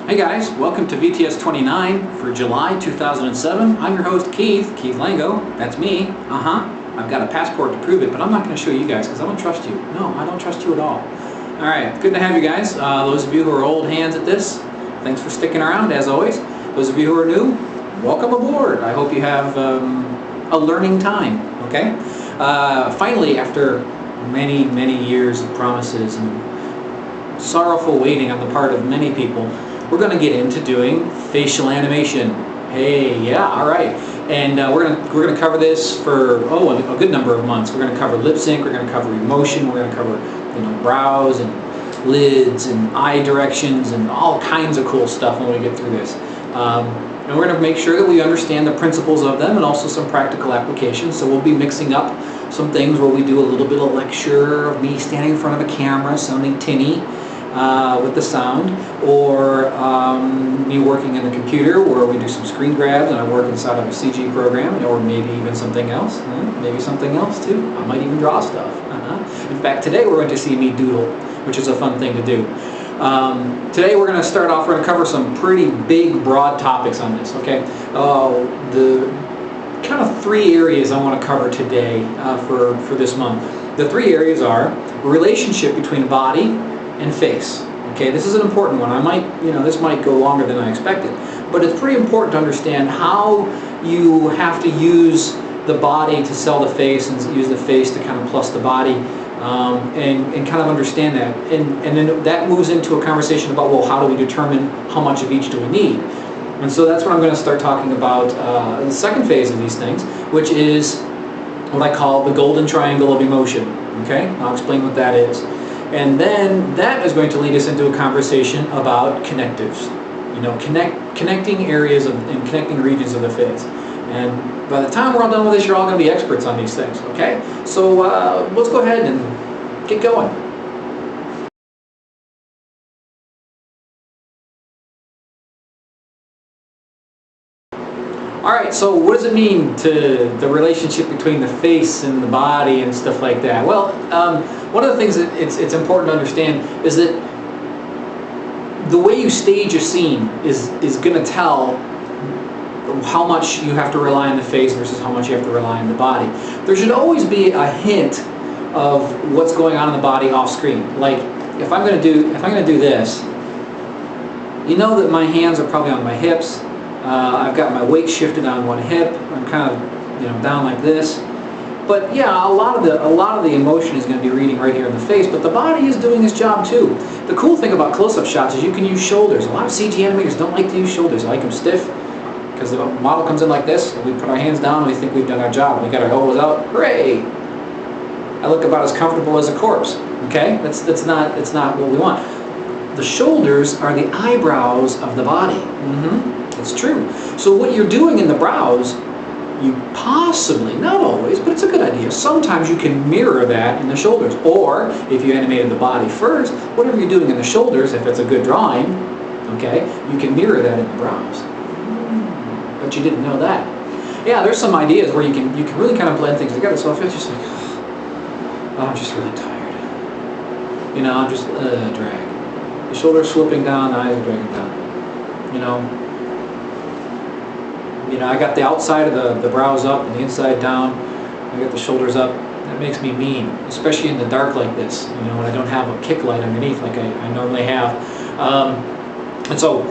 Hey guys, welcome to VTS29 for July 2007. I'm your host Keith Lango. That's me. I've got a passport to prove it, but I'm not going to show you guys because I don't trust you. No, I don't trust you at all. Alright, good to have you guys. Those of you who are old hands at this, thanks for sticking around as always. Those of you who are new, welcome aboard. I hope you have a learning time, okay? Finally, after many years of promises and sorrowful waiting on the part of many people, we're going to get into doing facial animation. Hey, yeah, all right. And we're going to cover this for a good number of months. We're going to cover lip sync. We're going to cover emotion. We're going to cover brows and lids and eye directions and all kinds of cool stuff when we get through this. And we're going to make sure that we understand the principles of them and also some practical applications. So we'll be mixing up some things where we do a little bit of lecture of me standing in front of a camera sounding tinny with the sound, or me working in the computer where we do some screen grabs and I work inside of a CG program, or maybe even something else. Maybe something else too. I might even draw stuff. In fact, today we're going to see me doodle, which is a fun thing to do. Today we're going to start off, we're going to cover some pretty big, broad topics on this, okay? The kind of three areas I want to cover today for this month. The three areas are relationship between body and face. Okay, this is an important one. This might go longer than I expected, but it's pretty important to understand how you have to use the body to sell the face and use the face to kind of plus the body, and kind of understand that. And then that moves into a conversation about, well, how do we determine how much of each do we need? And so that's what I'm going to start talking about, the second phase of these things, which is what I call the golden triangle of emotion. Okay, I'll explain what that is. And then that is going to lead us into a conversation about connectives. Connecting areas and connecting regions of the face. And by the time we're all done with this, you're all going to be experts on these things, okay? So let's go ahead and get going. Alright, so what does it mean to the relationship between the face and the body and stuff like that? Well, one of the things that it's important to understand is that the way you stage a scene is going to tell how much you have to rely on the face versus how much you have to rely on the body. There should always be a hint of what's going on in the body off screen. Like if I'm going to do this, you know that my hands are probably on my hips. I've got my weight shifted on one hip. I'm kind of down like this. But yeah, a lot of the emotion is going to be reading right here in the face, but the body is doing its job too. The cool thing about close-up shots is you can use shoulders. A lot of CG animators don't like to use shoulders. They like them stiff because the model comes in like this, and we put our hands down and we think we've done our job. We got our elbows out. Hooray! I look about as comfortable as a corpse. Okay, that's not what we want. The shoulders are the eyebrows of the body. It's true. So what you're doing in the brows, you possibly, not always, but it's a good idea, sometimes you can mirror that in the shoulders. Or, if you animated the body first, whatever you're doing in the shoulders, if it's a good drawing, okay, you can mirror that in the brows. But you didn't know that. Yeah, there's some ideas where you can really kind of blend things together. So if it's just like, oh, I'm just really tired. I'm just, drag. The shoulders swooping down, the eyes are dragging down. I got the outside of the brows up and the inside down. I got the shoulders up. That makes me mean, especially in the dark like this, when I don't have a kick light underneath like I normally have. And so,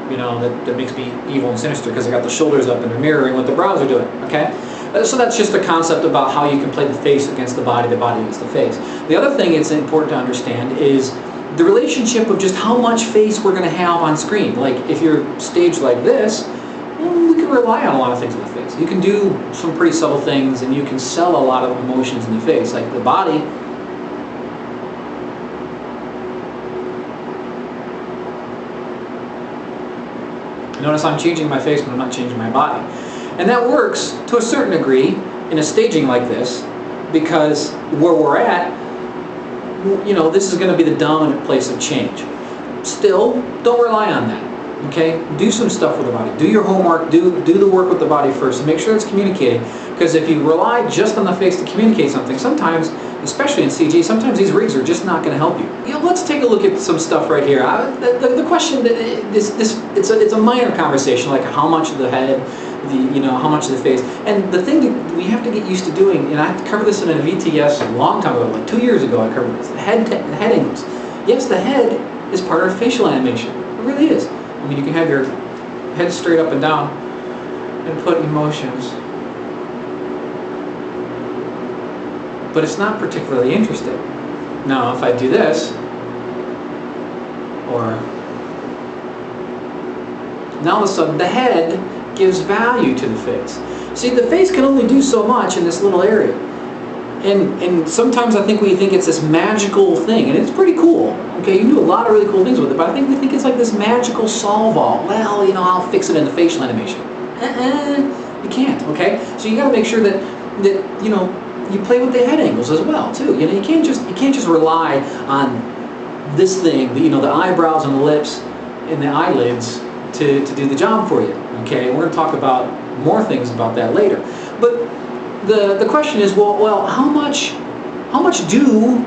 that makes me evil and sinister because I got the shoulders up and they're mirroring what the brows are doing, okay? So that's just a concept about how you can play the face against the body against the face. The other thing it's important to understand is the relationship of just how much face we're going to have on screen. Like if you're staged like this, we can rely on a lot of things in the face. You can do some pretty subtle things and you can sell a lot of emotions in the face. Like the body, notice I'm changing my face but I'm not changing my body. And that works to a certain degree in a staging like this because where we're at, this is going to be the dominant place of change. Still, don't rely on that. Okay, do some stuff with the body. Do your homework. Do the work with the body first, and make sure it's communicating. Because if you rely just on the face to communicate something, sometimes, especially in CG, sometimes these rigs are just not going to help you. Let's take a look at some stuff right here. The question, it's a minor conversation, like how much of the head, how much of the face. And the thing that we have to get used to doing, and I covered this in a VTS a long time ago, like 2 years ago. I covered this. The head angles. Yes, the head is part of facial animation. It really is. I mean, you can have your head straight up and down and put emotions. But it's not particularly interesting. Now, if I do this, or now all of a sudden the head gives value to the face. See, the face can only do so much in this little area. And sometimes I think we think it's this magical thing, and it's pretty cool. Okay, you can do a lot of really cool things with it, but I think we think it's like this magical solve-all. Well, I'll fix it in the facial animation. You can't. Okay, so you got to make sure that you play with the head angles as well too. You can't just rely on this thing, the eyebrows and the lips and the eyelids to do the job for you. Okay, we're going to talk about more things about that later. But the question is, well, how much do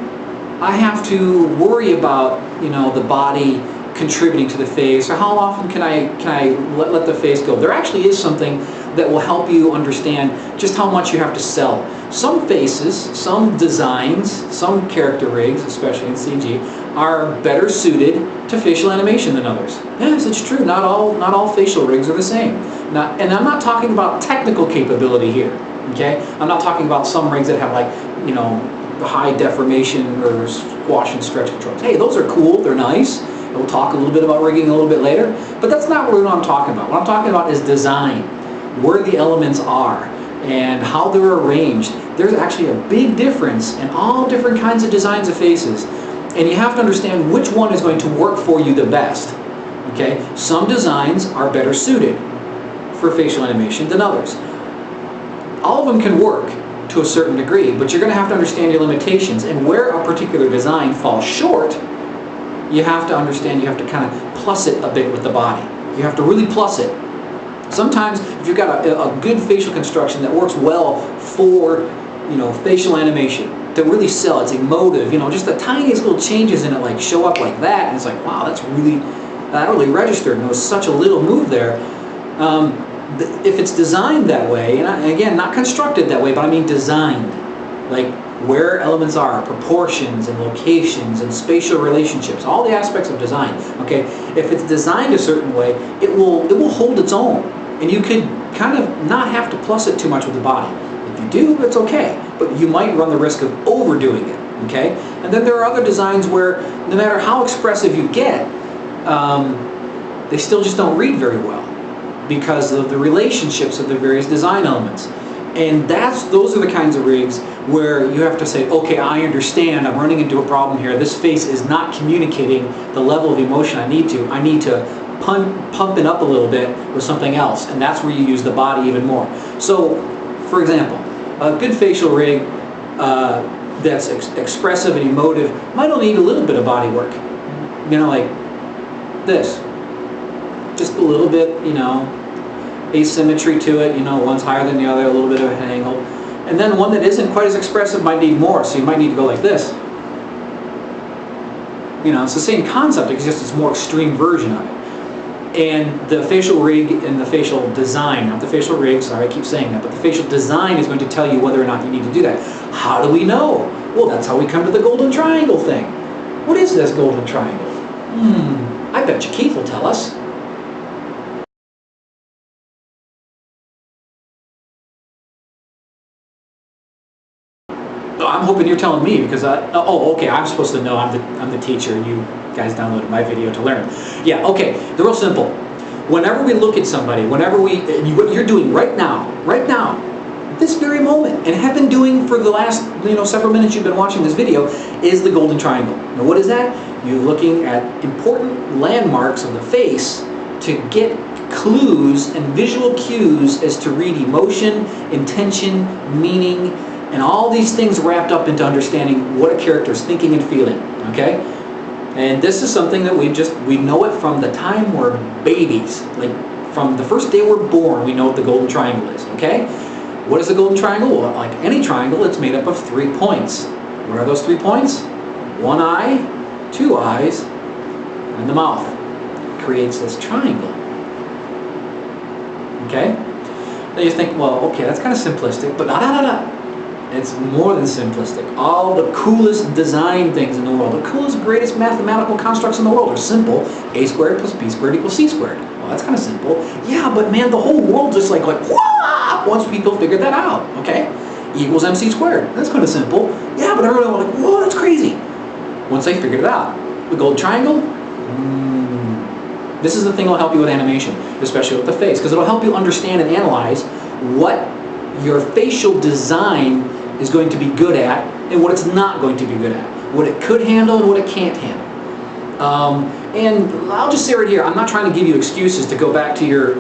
I have to worry about the body contributing to the face, or how often can I let the face go? There actually is something that will help you understand just how much you have to sell. Some faces, some designs, some character rigs, especially in CG, are better suited to facial animation than others. Yes, it's true. Not all facial rigs are the same. And I'm not talking about technical capability here. Okay, I'm not talking about some rigs that have high deformation or squash and stretch controls. Hey, those are cool. They're nice. We'll talk a little bit about rigging a little bit later. But that's not what I'm talking about. What I'm talking about is design, where the elements are, and how they're arranged. There's actually a big difference in all different kinds of designs of faces, and you have to understand which one is going to work for you the best. Okay, some designs are better suited for facial animation than others. All of them can work to a certain degree, but you're going to have to understand your limitations, and where a particular design falls short, you have to understand, you have to kind of plus it a bit with the body. You have to really plus it. Sometimes if you've got a good facial construction that works well for facial animation, to really sell, it's emotive, just the tiniest little changes in it like show up like that, and it's like, wow, that really registered, and it was such a little move there. If it's designed that way, and again, not constructed that way, but I mean designed, like where elements are, proportions and locations and spatial relationships, all the aspects of design. Okay, if it's designed a certain way, it will hold its own, and you could kind of not have to plus it too much with the body. If you do, it's okay, but you might run the risk of overdoing it. Okay, and then there are other designs where no matter how expressive you get, they still just don't read very well, because of the relationships of the various design elements. And those are the kinds of rigs where you have to say, okay, I understand, I'm running into a problem here. This face is not communicating the level of emotion I need to. I need to pump it up a little bit with something else, and that's where you use the body even more. So, for example, a good facial rig that's expressive and emotive might only need a little bit of body work. Like this. Just a little bit, asymmetry to it, one's higher than the other, a little bit of an angle. And then one that isn't quite as expressive might need more, so you might need to go like this. It's the same concept, it's just a more extreme version of it. And the facial rig and the facial design, not the facial rig, sorry I keep saying that, but the facial design is going to tell you whether or not you need to do that. How do we know? Well, that's how we come to the golden triangle thing. What is this golden triangle? I bet you Keith will tell us. I'm hoping you're telling me, because okay, I'm supposed to know. I'm the teacher, and you guys downloaded my video to learn. Yeah, okay. They're real simple. Whenever we look at somebody, what you're doing right now, this very moment, and have been doing for the last several minutes you've been watching this video, is the golden triangle. Now, what is that? You're looking at important landmarks of the face to get clues and visual cues as to read emotion, intention, meaning, and all these things wrapped up into understanding what a character is thinking and feeling. Okay? And this is something that we know it from the time we're babies. Like from the first day we're born, we know what the golden triangle is, okay? What is the golden triangle? Well, like any triangle, it's made up of 3 points. What are those 3 points? 1 eye, 2 eyes, and the mouth. It creates this triangle. Okay? Now you think, well, okay, that's kind of simplistic, but it's more than simplistic. All the coolest design things in the world, the coolest, greatest mathematical constructs in the world are simple. A squared plus B squared equals C squared. Well, that's kind of simple. Yeah, but man, the whole world just like wah, once people figured that out, okay? E equals MC squared. That's kind of simple. Yeah, but everyone was like, whoa, that's crazy. Once they figured it out. The golden triangle, this is the thing that will help you with animation, especially with the face, because it'll help you understand and analyze what your facial design is going to be good at and what it's not going to be good at. What it could handle and what it can't handle. And I'll just say right here, I'm not trying to give you excuses to go back to your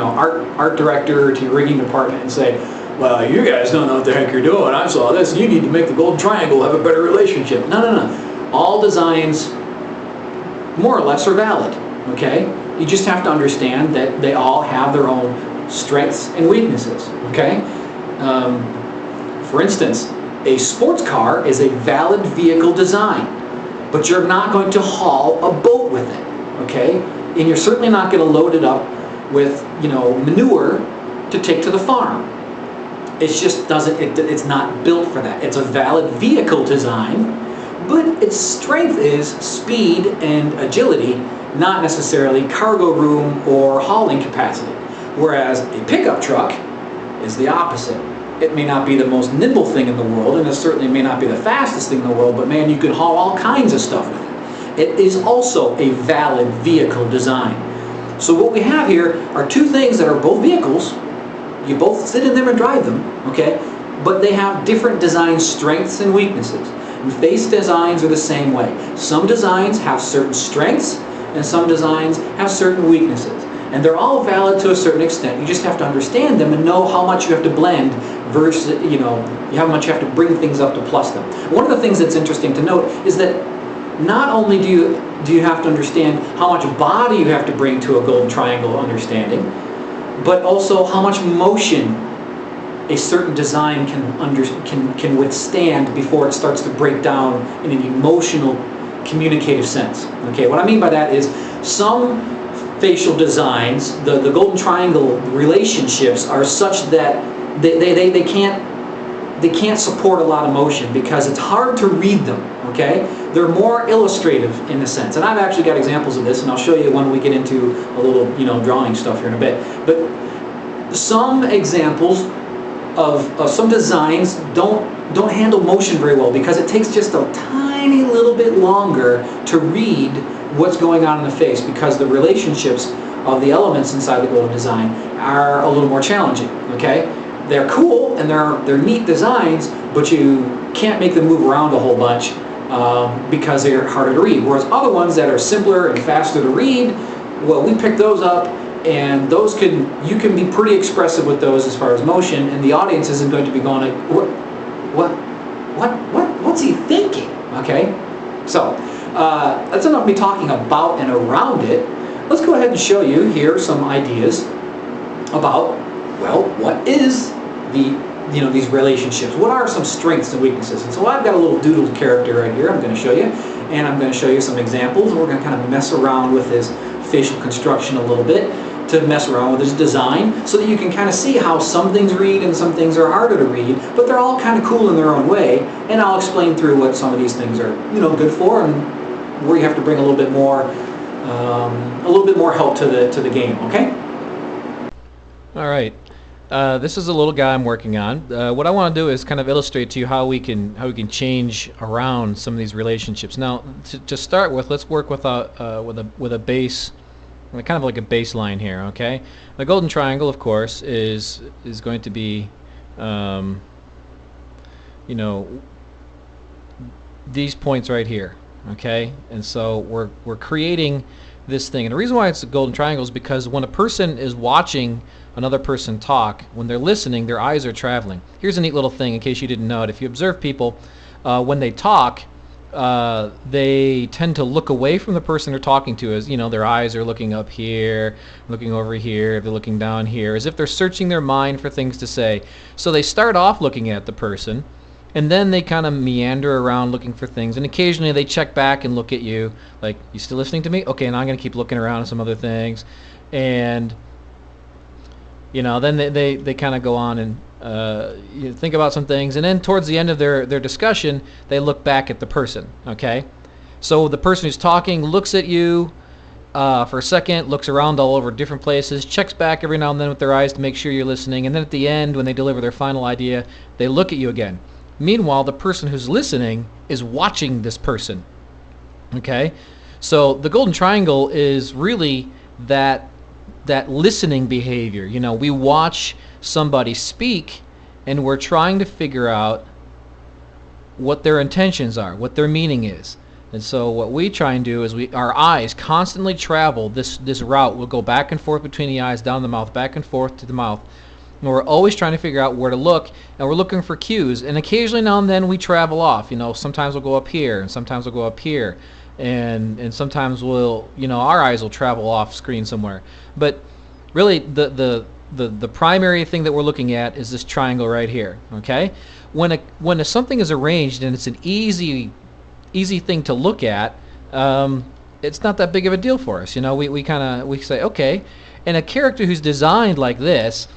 art director or to your rigging department and say, well, you guys don't know what the heck you're doing. I saw this. You need to make the golden triangle have a better relationship. No. All designs, more or less, are valid. Okay? You just have to understand that they all have their own strengths and weaknesses. Okay? For instance, a sports car is a valid vehicle design, but you're not going to haul a boat with it. Okay? And you're certainly not going to load it up with, manure to take to the farm. It just doesn't, it's not built for that. It's a valid vehicle design, but its strength is speed and agility, not necessarily cargo room or hauling capacity. Whereas a pickup truck is the opposite. It may not be the most nimble thing in the world, and it certainly may not be the fastest thing in the world, but man, you can haul all kinds of stuff with it. It is also a valid vehicle design. So what we have here are 2 things that are both vehicles. You both sit in them and drive them, okay? But they have different design strengths and weaknesses. And face designs are the same way. Some designs have certain strengths, and some designs have certain weaknesses. And they're all valid to a certain extent. You just have to understand them and know how much you have to blend versus, how much you have to bring things up to plus them. One of the things that's interesting to note is that not only do you have to understand how much body you have to bring to a golden triangle understanding, but also how much motion a certain design can withstand before it starts to break down in an emotional, communicative sense. Okay, what I mean by that is some facial designs, the golden triangle relationships are such that they can't support a lot of motion because it's hard to read them. Okay, they're more illustrative in a sense, and I've actually got examples of this, and I'll show you when we get into a little drawing stuff here in a bit. But some examples of some designs don't handle motion very well because it takes just a tiny little bit longer to read what's going on in the face because the relationships of the elements inside the golden design are a little more challenging. Okay, they're cool and they're neat designs, but you can't make them move around a whole bunch because they're harder to read. Whereas other ones that are simpler and faster to read, well, we pick those up. And those you can be pretty expressive with those as far as motion, and the audience isn't going to be going like, what's he thinking? Okay, so that's enough of me talking about and around it. Let's go ahead and show you here some ideas about, well, what is these relationships? What are some strengths and weaknesses? And so I've got a little doodled character right here I'm going to show you, and I'm going to show you some examples, and we're going to kind of mess around with his facial construction a little bit, to mess around with his design so that you can kind of see how some things read and some things are harder to read, but they're all kind of cool in their own way, and I'll explain through what some of these things are good for and where you have to bring a little bit more help to the game. Okay? All right. This is a little guy I'm working on. What I want to do is kind of illustrate to you how we can change around some of these relationships. Now, to start with, let's work with a base, kind of like a baseline here. Okay, the golden triangle, of course, is going to be, these points right here. Okay, and so we're creating this thing, and the reason why it's a golden triangle is because when a person is watching another person talk, when they're listening, their eyes are traveling. Here's a neat little thing in case you didn't know it. If you observe people when they talk, they tend to look away from the person they're talking to, as their eyes are looking up here, looking over here, they're looking down here, as if they're searching their mind for things to say. So they start off looking at the person, and then they kind of meander around looking for things, and occasionally they check back and look at you like, you still listening to me? Okay, now I'm going to keep looking around at some other things. And then they kind of go on and think about some things, and then towards the end of their discussion, they look back at the person. Okay, so the person who's talking looks at you for a second, looks around all over different places, checks back every now and then with their eyes to make sure you're listening, and then at the end, when they deliver their final idea, they look at you again. Meanwhile, the person who's listening is watching this person. Okay, so the golden triangle is really that listening behavior. We watch somebody speak, and we're trying to figure out what their intentions are, what their meaning is. And so what we try and do is our eyes constantly travel this route. We'll go back and forth between the eyes, down the mouth, back and forth to the mouth. And we're always trying to figure out where to look, and we're looking for cues. And occasionally now and then we travel off. Sometimes we'll go up here, and sometimes we'll go up here. And sometimes we'll, our eyes will travel off screen somewhere. But really, the primary thing that we're looking at is this triangle right here. Okay, when something is arranged and it's an easy thing to look at, it's not that big of a deal for us. We say okay, and a character who's designed like this,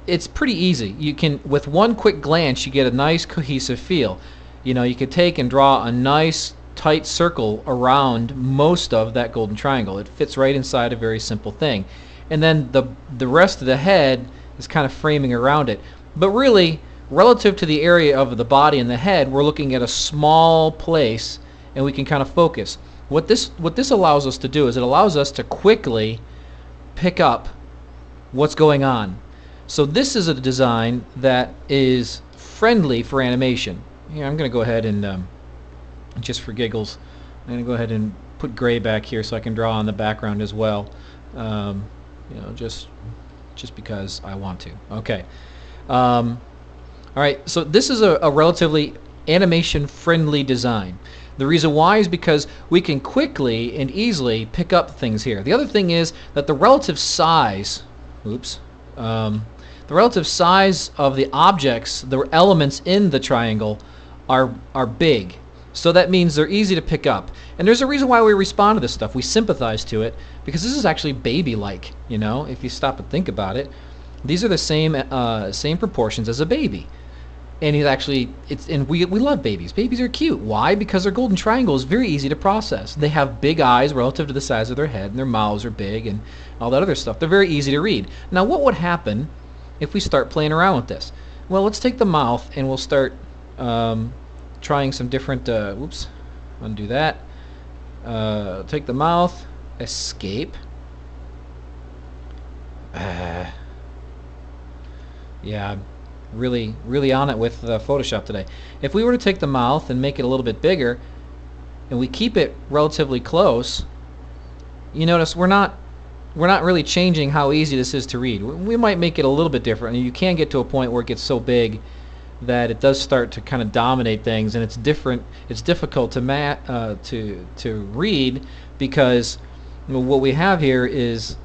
it's pretty easy. You can, with one quick glance, you get a nice cohesive feel. You could take and draw a nice tight circle around most of that golden triangle. It fits right inside a very simple thing. And then the rest of the head is kind of framing around it. But really, relative to the area of the body and the head, we're looking at a small place, and we can kind of focus. What this allows us to do is it allows us to quickly pick up what's going on. So this is a design that is friendly for animation. Here, I'm going to go ahead and just for giggles, I'm going to go ahead and put gray back here so I can draw on the background as well. Just because I want to. Okay. All right. So this is a relatively animation-friendly design. The reason why is because we can quickly and easily pick up things here. The other thing is that the relative size. The relative size of the objects, the elements in the triangle, are big. So that means they're easy to pick up. And there's a reason why we respond to this stuff. We sympathize to it because this is actually baby-like, if you stop and think about it. These are the same proportions as a baby. And we love babies. Babies are cute. Why? Because their golden triangle is very easy to process. They have big eyes relative to the size of their head, and their mouths are big and all that other stuff. They're very easy to read. Now, what would happen if we start playing around with this? Well, let's take the mouth and we'll start trying some different, undo that. Take the mouth, escape. Yeah, really on it with Photoshop today. If we were to take the mouth and make it a little bit bigger, and we keep it relatively close, you notice we're not really changing how easy this is to read. We might make it a little bit different, and you can get to a point where it gets so big that it does start to kind of dominate things, and it's difficult to read, because what we have here is,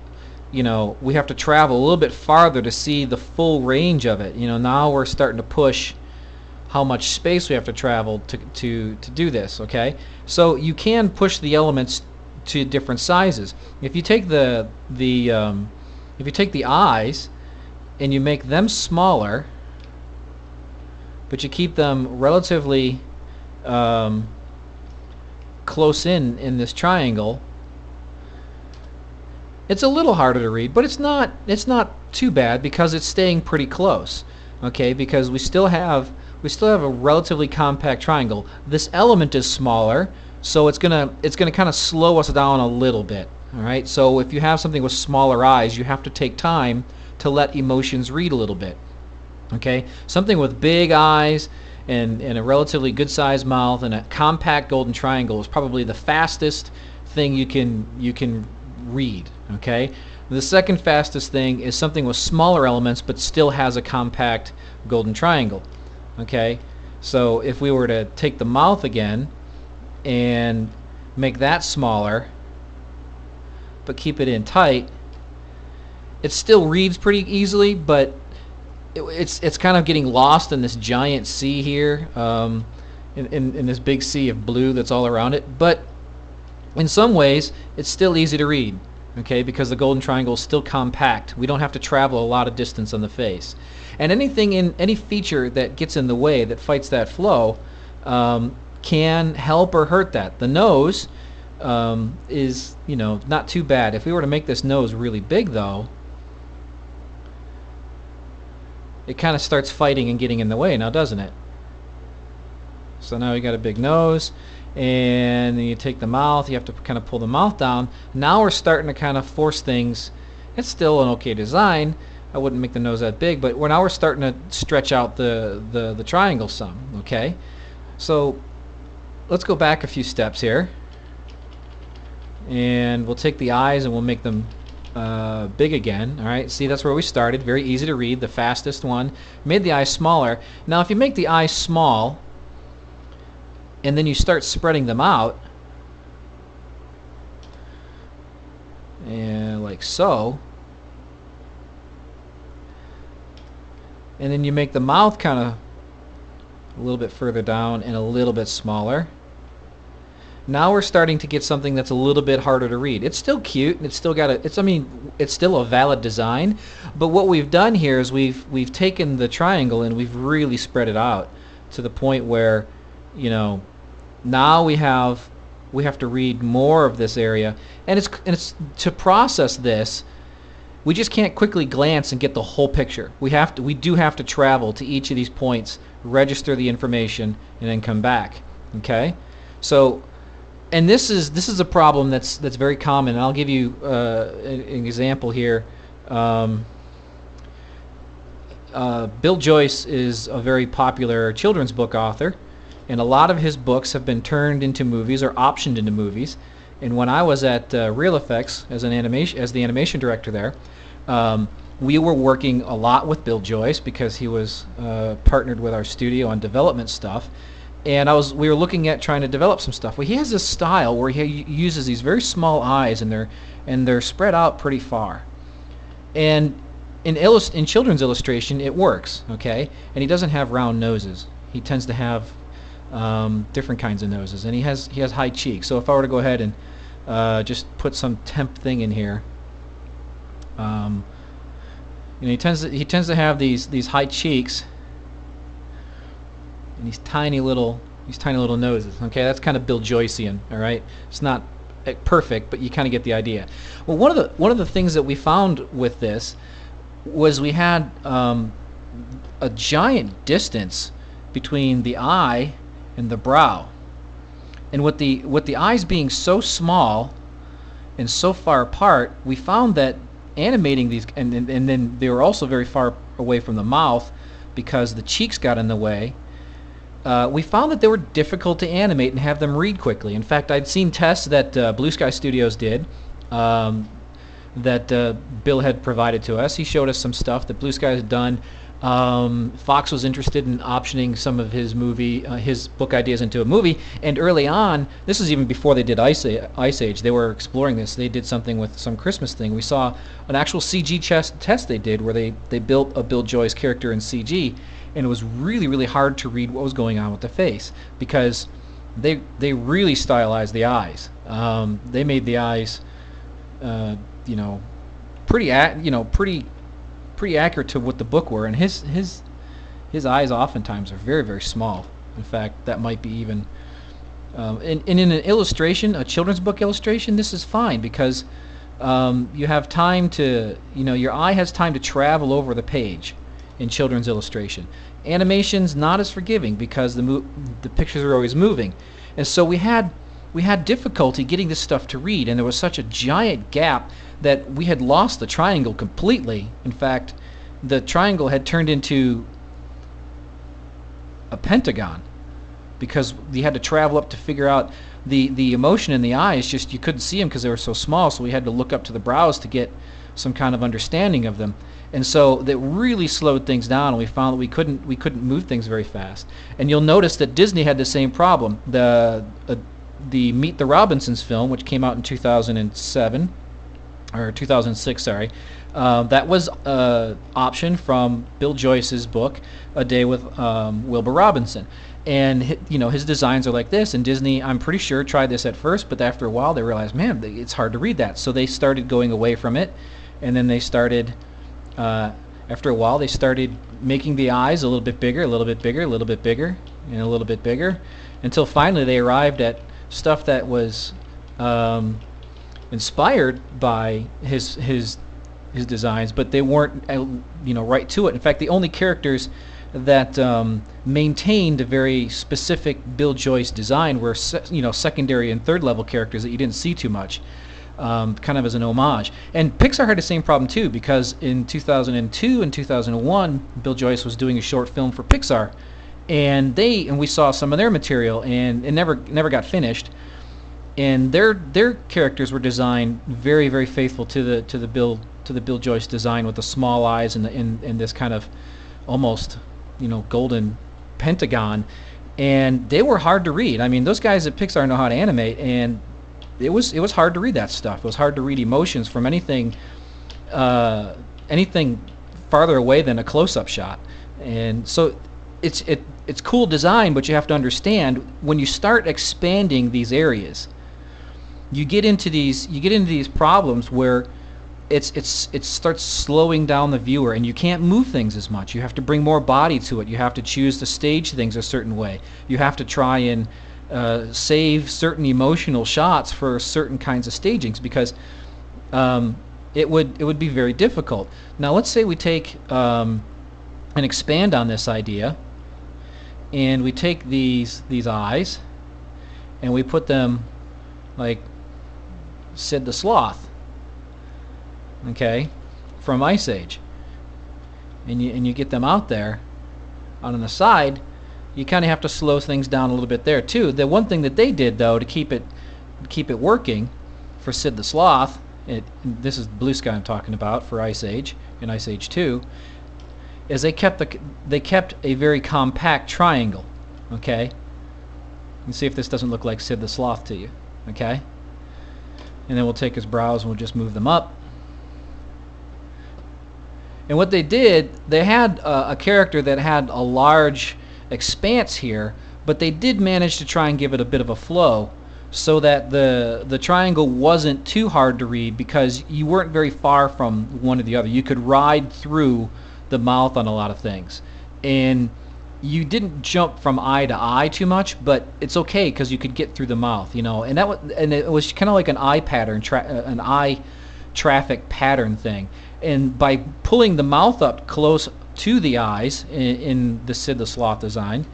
we have to travel a little bit farther to see the full range of it. Now we're starting to push how much space we have to travel to do this. Okay, so you can push the elements to different sizes. If you take the eyes and you make them smaller, but you keep them relatively close in this triangle, it's a little harder to read, but it's not too bad because it's staying pretty close. Okay, because we still have a relatively compact triangle. This element is smaller, so it's gonna kind of slow us down a little bit. All right, so if you have something with smaller eyes, you have to take time to let emotions read a little bit. Okay, something with big eyes and a relatively good sized mouth and a compact golden triangle is probably the fastest thing you can read. Okay, the second fastest thing is something with smaller elements but still has a compact golden triangle. Okay, so if we were to take the mouth again and make that smaller, but keep it in tight, it still reads pretty easily, but it's kind of getting lost in this giant sea here, in this big sea of blue that's all around it. But in some ways, it's still easy to read, okay, because the golden triangle is still compact. We don't have to travel a lot of distance on the face. And any feature that gets in the way, that fights that flow, can help or hurt that. The nose is, not too bad. If we were to make this nose really big, though, it kind of starts fighting and getting in the way now, doesn't it? So now we got a big nose, and then you take the mouth, you have to kind of pull the mouth down. Now we're starting to kind of force things. It's still an okay design. I wouldn't make the nose that big, but we're starting to stretch out the triangle some, okay? So let's go back a few steps here, and we'll take the eyes and we'll make them big again. All right, see, that's where we started. Very easy to read, the fastest one. Made the eyes smaller. Now if you make the eyes small and then you start spreading them out, and like so, and then you make the mouth kind of a little bit further down and a little bit smaller. Now we're starting to get something that's a little bit harder to read. It's still cute, and it's still got it's still a valid design, but what we've done here is we've taken the triangle and we've really spread it out to the point where, now we have to read more of this area, and it's to process this, we just can't quickly glance and get the whole picture. We do have to travel to each of these points, register the information, and then come back. Okay, so. And this is a problem that's very common. And I'll give you an example here. Bill Joyce is a very popular children's book author, and a lot of his books have been turned into movies or optioned into movies. And when I was at Real Effects as the animation director there, we were working a lot with Bill Joyce because he was partnered with our studio on development stuff. And we were looking at trying to develop some stuff. Well, he has this style where he uses these very small eyes, and they're spread out pretty far. And in children's illustration, it works, okay? And he doesn't have round noses. He tends to have different kinds of noses, and he has high cheeks. So if I were to go ahead and just put some temp thing in here, he tends to have these high cheeks. And these tiny little noses. Okay, that's kind of Bill Joycean. All right, it's not perfect, but you kind of get the idea. Well, one of the things that we found with this was we had a giant distance between the eye and the brow, and with the eyes being so small and so far apart, we found that animating these, and then they were also very far away from the mouth because the cheeks got in the way. We found that they were difficult to animate and have them read quickly. In fact, I'd seen tests that Blue Sky Studios did, that Bill had provided to us. He showed us some stuff that Blue Sky had done. Fox was interested in optioning some of his book ideas into a movie. And early on, this is even before they did Ice Age, they were exploring this. They did something with some Christmas thing. We saw an actual CG test they did where they built a Bill Joyce character in CG. And it was really, really hard to read what was going on with the face because they really stylized the eyes. They made the eyes, pretty accurate to what the book were. And his eyes oftentimes are very, very small. In fact, that might be even. In an illustration, a children's book illustration, this is fine because you have time to, your eye has time to travel over the page. In children's illustration, animation's not as forgiving because the pictures are always moving, and so we had difficulty getting this stuff to read, and there was such a giant gap that we had lost the triangle completely. In fact, the triangle had turned into a pentagon because you had to travel up to figure out the emotion in the eyes. Just you couldn't see them because they were so small, so we had to look up to the brows to get some kind of understanding of them. And so that really slowed things down, and we found that we couldn't move things very fast. And you'll notice that Disney had the same problem. the Meet the Robinsons film, which came out in 2007 or 2006, sorry. That was an option from Bill Joyce's book, A Day with Wilbur Robinson. And his designs are like this, and Disney, I'm pretty sure, tried this at first, but after a while they realized, man, it's hard to read that. So they started going away from it, and then they started, after a while, they started making the eyes a little bit bigger, a little bit bigger, a little bit bigger, and a little bit bigger, until finally they arrived at stuff that was inspired by his designs, but they weren't right to it. In fact, the only characters that maintained a very specific Bill Joyce design were secondary and third level characters that you didn't see too much, kind of as an homage. And Pixar had the same problem too, because in 2002 and 2001 Bill Joyce was doing a short film for Pixar, and we saw some of their material, and it never got finished. And their characters were designed very, very faithful to the Bill Joyce design, with the small eyes and this kind of almost golden pentagon, and they were hard to read. I mean, those guys at Pixar know how to animate, and it was hard to read that stuff. It was hard to read emotions from anything farther away than a close-up shot. And so it's cool design, but you have to understand, when you start expanding these areas, you get into these problems where it starts slowing down the viewer, and you can't move things as much. You have to bring more body to it. You have to choose to stage things a certain way. You have to try and save certain emotional shots for certain kinds of stagings, because it would be very difficult. Now let's say we take and expand on this idea, and we take these eyes and we put them like Sid the Sloth, okay, from Ice Age, and you get them out there on the side. You kind of have to slow things down a little bit there too. The one thing that they did, though, to keep it working for Sid the Sloth, this is Blue Sky I'm talking about for Ice Age and Ice Age 2, is they kept a very compact triangle. Okay, and see if this doesn't look like Sid the Sloth to you. Okay, and then we'll take his brows and we'll just move them up. And what they did, they had a character that had a large expanse here, but they did manage to try and give it a bit of a flow, so that the triangle wasn't too hard to read, because you weren't very far from one or the other. You could ride through the mouth on a lot of things, and you didn't jump from eye to eye too much, but it's okay because you could get through the mouth, and it was kind of like an eye pattern, an eye traffic pattern thing. And by pulling the mouth up close to the eyes in the Sid the Sloth design,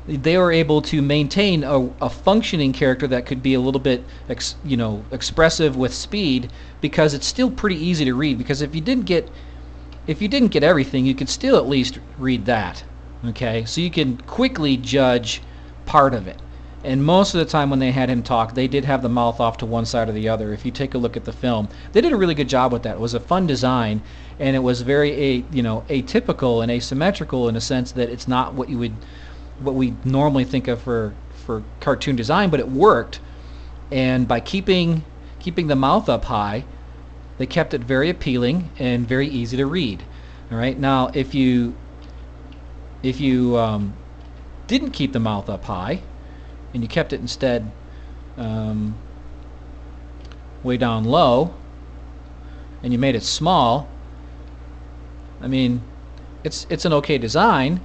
they were able to maintain a functioning character that could be a little bit expressive with speed, because it's still pretty easy to read. Because if you didn't get everything, you could still at least read that. Okay, so you can quickly judge part of it. And most of the time when they had him talk, they did have the mouth off to one side or the other. If you take a look at the film, they did a really good job with that. It was a fun design, and it was very atypical and asymmetrical in a sense that it's not what we normally think of for cartoon design, but it worked. And by keeping the mouth up high, they kept it very appealing and very easy to read. All right, now if you didn't keep the mouth up high, and you kept it instead way down low, and you made it small, I mean, it's an okay design,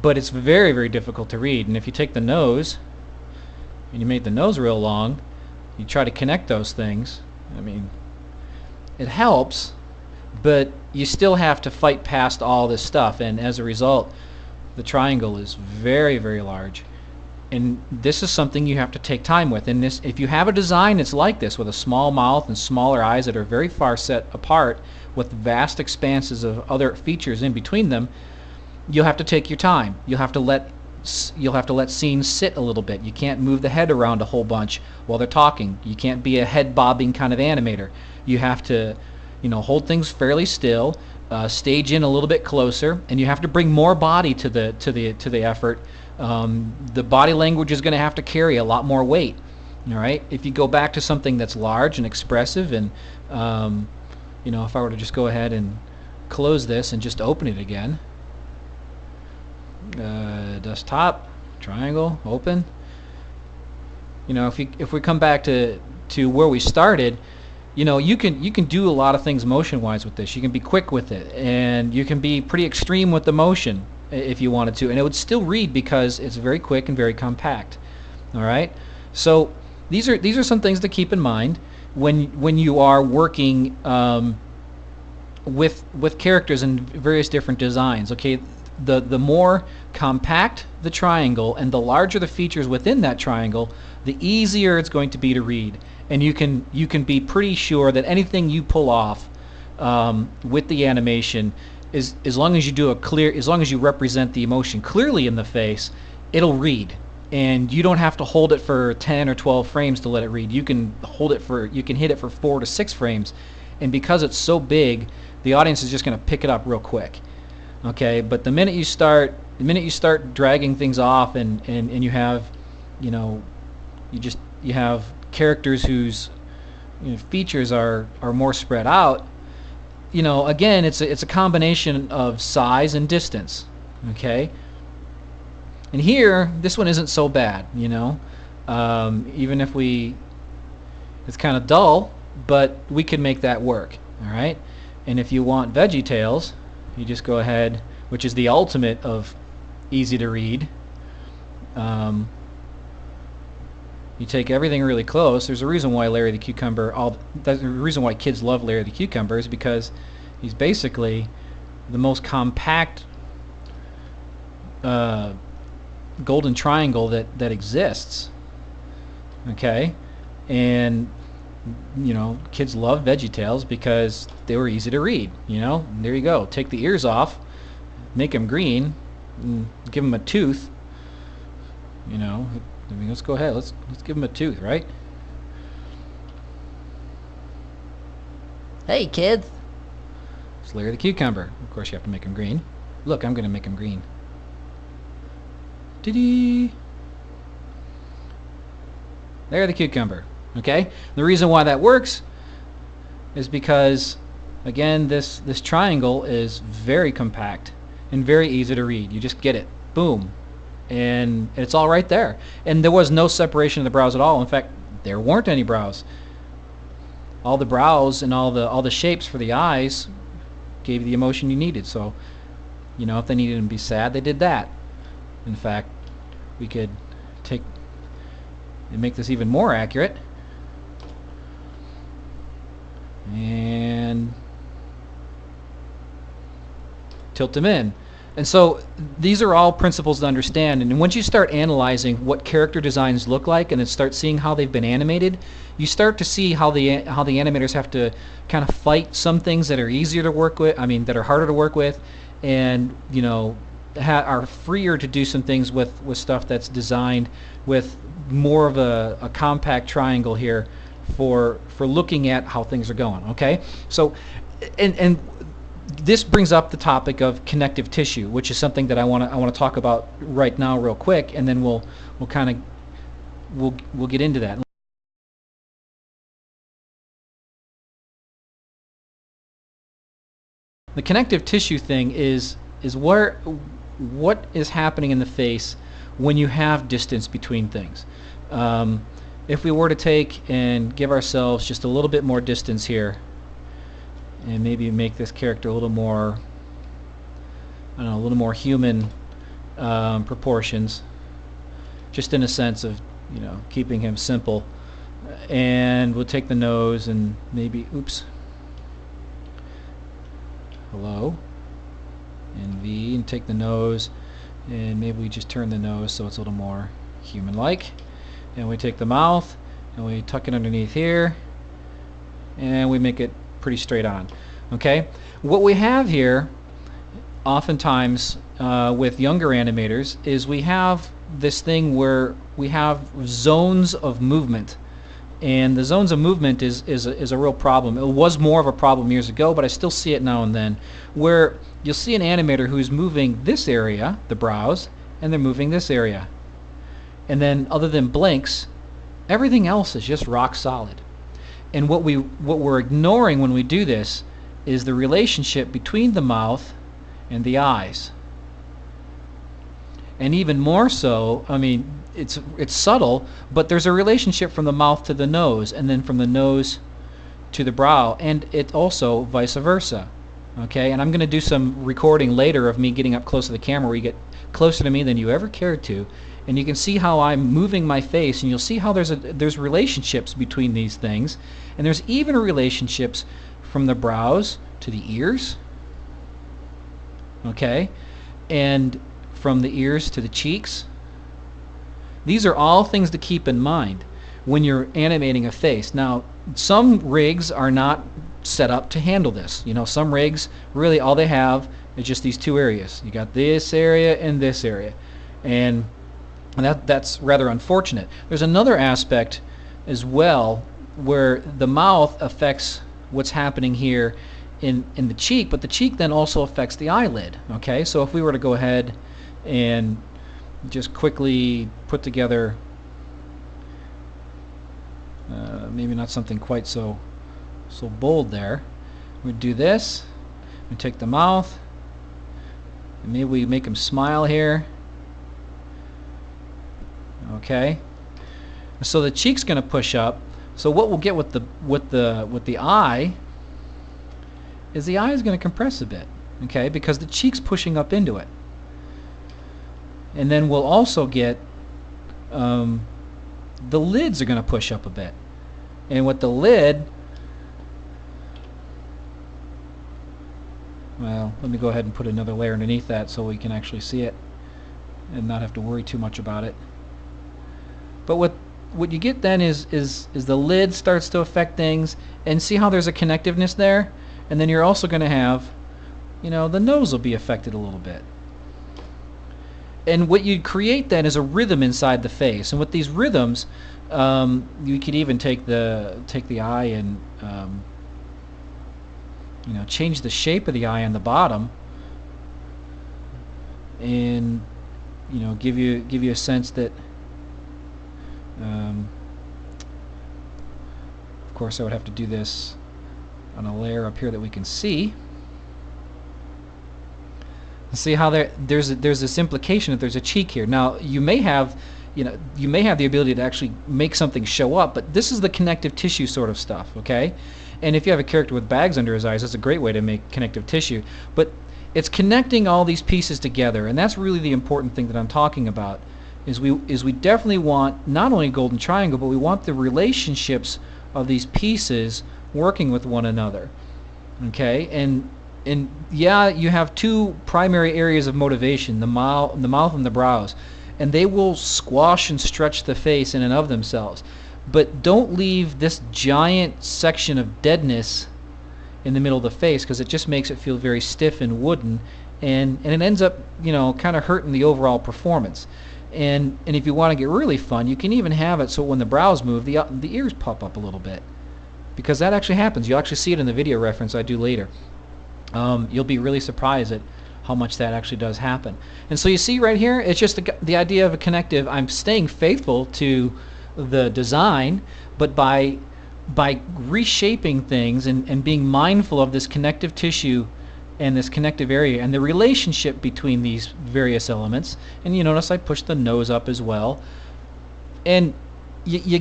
but it's very, very difficult to read. And if you take the nose and you made the nose real long, you try to connect those things, I mean, it helps, but you still have to fight past all this stuff, and as a result, the triangle is very, very large. And this is something you have to take time with. And this, if you have a design that's like this, with a small mouth and smaller eyes that are very far set apart, with vast expanses of other features in between them, you'll have to take your time. You'll have to let scenes sit a little bit. You can't move the head around a whole bunch while they're talking. You can't be a head bobbing kind of animator. You have to, hold things fairly still, stage in a little bit closer, and you have to bring more body to the effort. The body language is going to have to carry a lot more weight. All right. If you go back to something that's large and expressive, and if I were to just go ahead and close this and just open it again, desktop, triangle, open. If we come back to where we started, you can do a lot of things motion-wise with this. You can be quick with it, and you can be pretty extreme with the motion if you wanted to, and it would still read because it's very quick and very compact. All right. So these are some things to keep in mind when you are working with characters in various different designs. Okay, the more compact the triangle and the larger the features within that triangle, the easier it's going to be to read, and you can be pretty sure that anything you pull off with the animation is, as long as you represent the emotion clearly in the face, it'll read. And you don't have to hold it for 10 or 12 frames to let it read. You can hit it for 4 to 6 frames, and because it's so big, the audience is just going to pick it up real quick. Okay, but the minute you start dragging things off, and you have, you have characters whose features are more spread out. Again, it's a combination of size and distance. Okay. And here, this one isn't so bad, even if it's kind of dull, but we can make that work, all right? And if you want Veggie Tales, you just go ahead, which is the ultimate of easy to read. You take everything really close. There's a reason why Larry the Cucumber, the reason why kids love Larry the Cucumber is because he's basically the most compact golden triangle that exists. Okay, and kids love VeggieTales because they were easy to read. There you go. Take the ears off, make them green, and give them a tooth. Let's go ahead. Let's give them a tooth, right? Hey, kids. It's Larry the Cucumber. Of course, you have to make him green. Look, I'm going to make him green. Dee-dee. Larry the Cucumber. Okay? The reason why that works is because, again, this triangle is very compact and very easy to read. You just get it. Boom. And it's all right there. And there was no separation of the brows at all. In fact, there weren't any brows. All the brows and all the shapes for the eyes gave you the emotion you needed. So, if they needed to be sad, they did that. In fact, we could take and make this even more accurate, and tilt them in. And so these are all principles to understand. And once you start analyzing what character designs look like, and then start seeing how they've been animated, you start to see how the animators have to kind of fight some things that are easier to work with. That are harder to work with, and are freer to do some things with stuff that's designed with more of a compact triangle here for looking at how things are going. Okay, so and this brings up the topic of connective tissue, which is something that I want to talk about right now real quick, and then we'll get into that. The connective tissue thing is what is happening in the face when you have distance between things. If we were to take and give ourselves just a little bit more distance here, and maybe make this character a little more, a little more human proportions, just in a sense of, keeping him simple. And we'll take the nose and maybe, hello, and V, and take the nose, and maybe we just turn the nose so it's a little more human-like. And we take the mouth, and we tuck it underneath here, and we make it pretty straight on. Okay, what we have here oftentimes with younger animators is we have this thing where we have zones of movement, and the zones of movement is a real problem. It was more of a problem years ago, but I still see it now and then, where you'll see an animator who's moving this area, the brows, and they're moving this area, and then other than blinks, Everything else is just rock solid. And what we're ignoring when we do this is the relationship between the mouth and the eyes. And even more so, I mean, it's subtle, but there's a relationship from the mouth to the nose, and then from the nose to the brow, and it also vice versa. Okay, and I'm going to do some recording later of me getting up close to the camera where you get closer to me than you ever cared to, and you can see how I'm moving my face, and you'll see how there's relationships between these things, and there's even relationships from the brows to the ears, okay, and from the ears to the cheeks. These are all things to keep in mind when you're animating a face. Now, some rigs are not set up to handle this. You know, some rigs, really all they have is just these two areas. You got this area and this area. And that's rather unfortunate. There's another aspect as well where the mouth affects what's happening here in the cheek, but the cheek then also affects the eyelid. Okay, so if we were to go ahead and just quickly put together maybe not something quite so bold there. We'd do this. We take the mouth, and maybe we make him smile here. Okay. So the cheek's going to push up. So what we'll get with the eye is the eye is going to compress a bit. Okay, because the cheek's pushing up into it. And then we'll also get the lids are going to push up a bit. And with the lid, well, let me go ahead and put another layer underneath that so we can actually see it and not have to worry too much about it. But what you get then is the lid starts to affect things, and see how there's a connectiveness there? And then you're also going to have, you know, the nose will be affected a little bit. And what you create then is a rhythm inside the face. And with these rhythms, you could even take the eye and you know, change the shape of the eye on the bottom, and you know, give you a sense that of course I would have to do this on a layer up here that we can see. See how there's this implication that there's a cheek here. Now you may have the ability to actually make something show up, but this is the connective tissue sort of stuff, okay? And if you have a character with bags under his eyes, that's a great way to make connective tissue. But it's connecting all these pieces together, and that's really the important thing that I'm talking about. Is we definitely want not only a golden triangle, but we want the relationships of these pieces working with one another, okay? And yeah, you have two primary areas of motivation, the mouth and the brows, and they will squash and stretch the face in and of themselves. But don't leave this giant section of deadness in the middle of the face, because it just makes it feel very stiff and wooden, and it ends up, you know, kind of hurting the overall performance. And if you want to get really fun, you can even have it so when the brows move, the ears pop up a little bit, because that actually happens. You'll actually see it in the video reference I do later. You'll be really surprised at how much that actually does happen. And so you see right here, it's just the idea of a connective. I'm staying faithful to the design, but by reshaping things and being mindful of this connective tissue and this connective area and the relationship between these various elements. And you notice I pushed the nose up as well, and you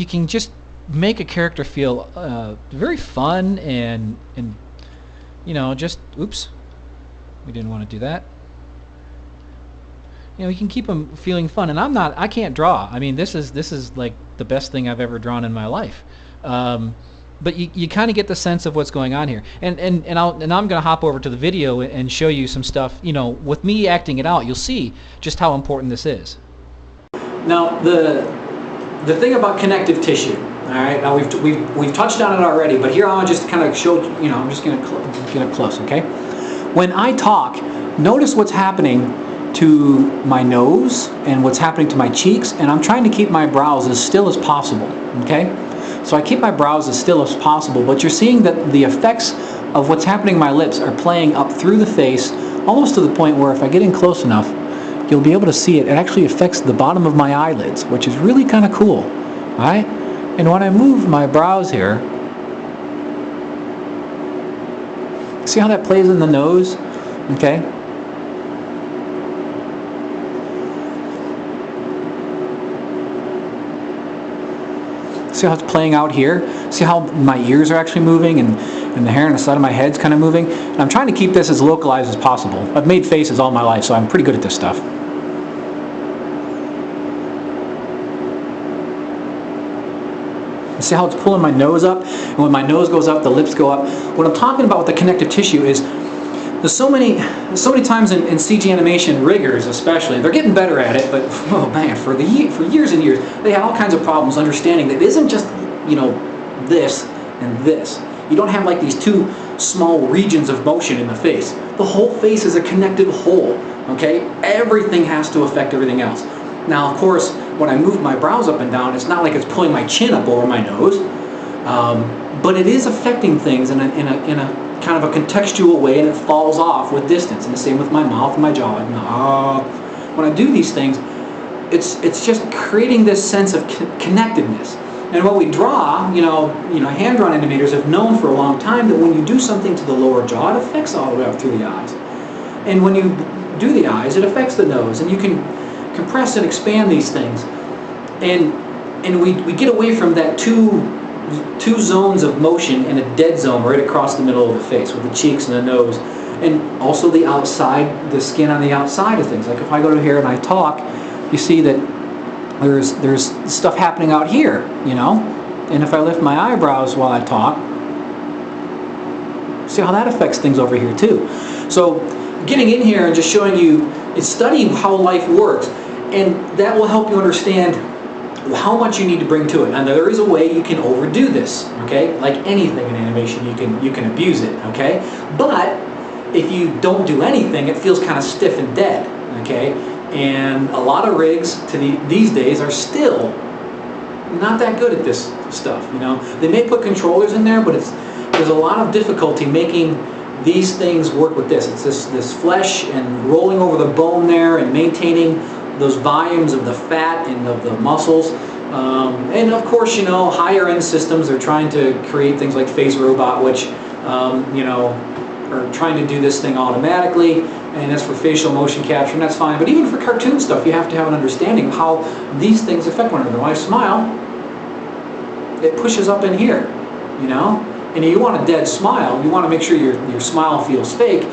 can just make a character feel very fun and you know, just, oops, we didn't want to do that. You know, you can keep them feeling fun. And I can't draw. I mean, this is like the best thing I've ever drawn in my life. But you kind of get the sense of what's going on here. And I'm going to hop over to the video and show you some stuff. You know, with me acting it out, you'll see just how important this is. Now, the thing about connective tissue, all right, now we've touched on it already, but here I want to just kind of show, you know, I'm just going to get up close, okay? When I talk, notice what's happening to my nose and what's happening to my cheeks, and I'm trying to keep my brows as still as possible, okay? So I keep my brows as still as possible, but you're seeing that the effects of what's happening in my lips are playing up through the face, almost to the point where if I get in close enough, you'll be able to see it. It actually affects the bottom of my eyelids, which is really kind of cool. Alright? And when I move my brows here, see how that plays in the nose? Okay? See how it's playing out here? See how my ears are actually moving and the hair on the side of my head's kind of moving? And I'm trying to keep this as localized as possible. I've made faces all my life, so I'm pretty good at this stuff. See how it's pulling my nose up? And when my nose goes up, the lips go up. What I'm talking about with the connective tissue is there's so many times in CG animation, riggers especially, they're getting better at it, but oh man, for years and years, they had all kinds of problems understanding that it isn't just, this and this. You don't have like these two small regions of motion in the face. The whole face is a connective whole, okay? Everything has to affect everything else. Now, of course, when I move my brows up and down, it's not like it's pulling my chin up over my nose, but it is affecting things in a kind of a contextual way, and it falls off with distance. And the same with my mouth and my jaw. When I do these things, it's just creating this sense of connectedness. And what we draw, hand-drawn animators have known for a long time that when you do something to the lower jaw, it affects all the way up through the eyes. And when you do the eyes, it affects the nose, and you can compress and expand these things. And we get away from that two zones of motion and a dead zone right across the middle of the face with the cheeks and the nose, and also the outside, the skin on the outside of things. Like if I go to here and I talk, you see that there's stuff happening out here, and if I lift my eyebrows while I talk, see how that affects things over here too. So getting in here and just showing you is studying how life works, and that will help you understand how much you need to bring to it. And there is a way you can overdo this, okay? Like anything in animation, you can abuse it, okay? But if you don't do anything, it feels kind of stiff and dead, okay? And a lot of rigs these days are still not that good at this stuff, They may put controllers in there, but there's a lot of difficulty making these things work with this. It's this flesh and rolling over the bone there and maintaining those volumes of the fat and of the muscles. And of course, higher end systems are trying to create things like Face Robot, which, are trying to do this thing automatically, and that's for facial motion capture, and that's fine. But even for cartoon stuff, you have to have an understanding of how these things affect one another. When I smile, it pushes up in here, And you want a dead smile, you want to make sure your smile feels fake,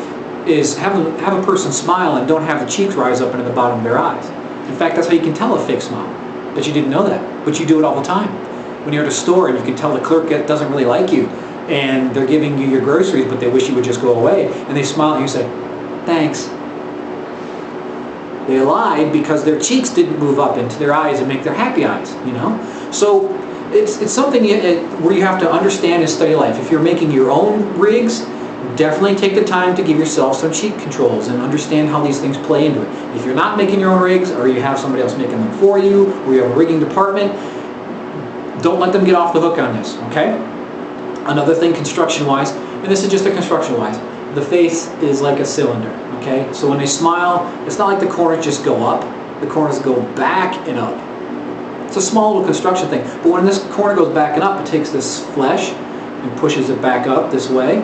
is have a person smile and don't have the cheeks rise up into the bottom of their eyes. In fact, that's how you can tell a fake smile, that you didn't know that, but you do it all the time. When you're at a store and you can tell the clerk doesn't really like you, and they're giving you your groceries, but they wish you would just go away, and they smile and you say, thanks. They lied because their cheeks didn't move up into their eyes and make their happy eyes, So it's something where you have to understand and study life. If you're making your own rigs, definitely take the time to give yourself some cheek controls and understand how these things play into it. If you're not making your own rigs, or you have somebody else making them for you, or you have a rigging department, don't let them get off the hook on this, okay? Another thing construction-wise, and this is just a construction-wise, the face is like a cylinder, okay? So when they smile, it's not like the corners just go up, the corners go back and up. It's a small little construction thing, but when this corner goes back and up, it takes this flesh and pushes it back up this way,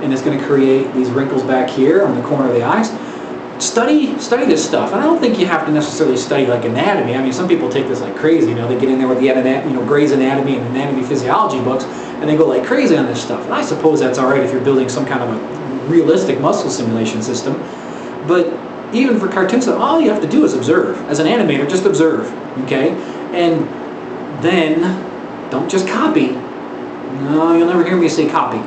and it's going to create these wrinkles back here on the corner of the eyes. Study this stuff, and I don't think you have to necessarily study like anatomy. I mean, some people take this like crazy. They get in there with the Gray's Anatomy and anatomy physiology books, and they go like crazy on this stuff. And I suppose that's all right if you're building some kind of a realistic muscle simulation system. But even for cartoon stuff, all you have to do is observe. As an animator, just observe, okay? And then don't just copy. No, you'll never hear me say copy.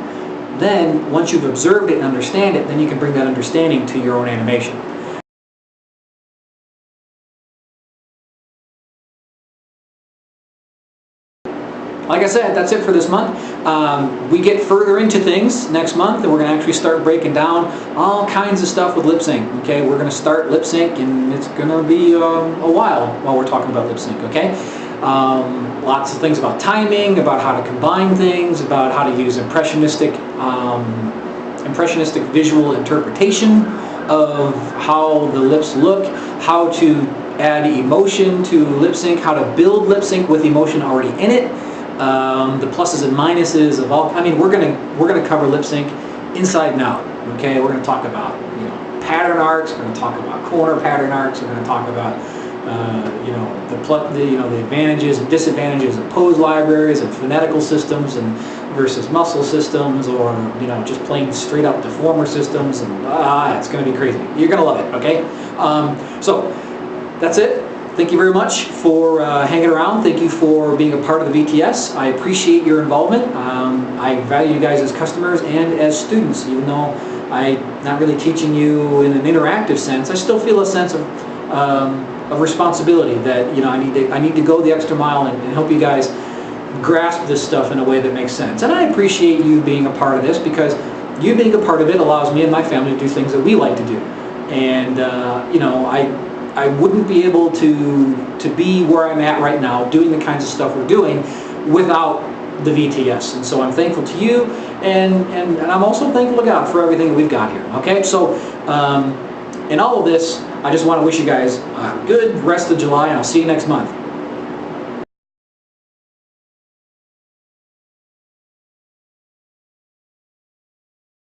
Then, once you've observed it and understand it, then you can bring that understanding to your own animation. Like I said, that's it for this month. We get further into things next month, and we're going to actually start breaking down all kinds of stuff with lip sync. Okay, we're going to start lip sync, and it's going to be a while we're talking about lip sync. Okay. Lots of things about timing, about how to combine things, about how to use impressionistic visual interpretation of how the lips look, how to add emotion to lip sync, how to build lip sync with emotion already in it, the pluses and minuses of all. I mean, we're gonna cover lip sync inside and out. Okay, we're gonna talk about pattern arcs. We're gonna talk about corner pattern arcs. We're gonna talk about the advantages and disadvantages of pose libraries and phonetical systems and versus muscle systems, or just plain straight up deformer systems, and it's going to be crazy. You're going to love it. Okay, so that's it. Thank you very much for hanging around. Thank you for being a part of the VTS. I appreciate your involvement. I value you guys as customers and as students, even though I'm not really teaching you in an interactive sense. I still feel a sense of responsibility that I need to go the extra mile and help you guys grasp this stuff in a way that makes sense. And I appreciate you being a part of this, because you being a part of it allows me and my family to do things that we like to do. And I wouldn't be able to be where I'm at right now doing the kinds of stuff we're doing without the VTS. And so I'm thankful to you, and I'm also thankful to God for everything that we've got here. Okay, so in all of this, I just want to wish you guys a good rest of July, and I'll see you next month.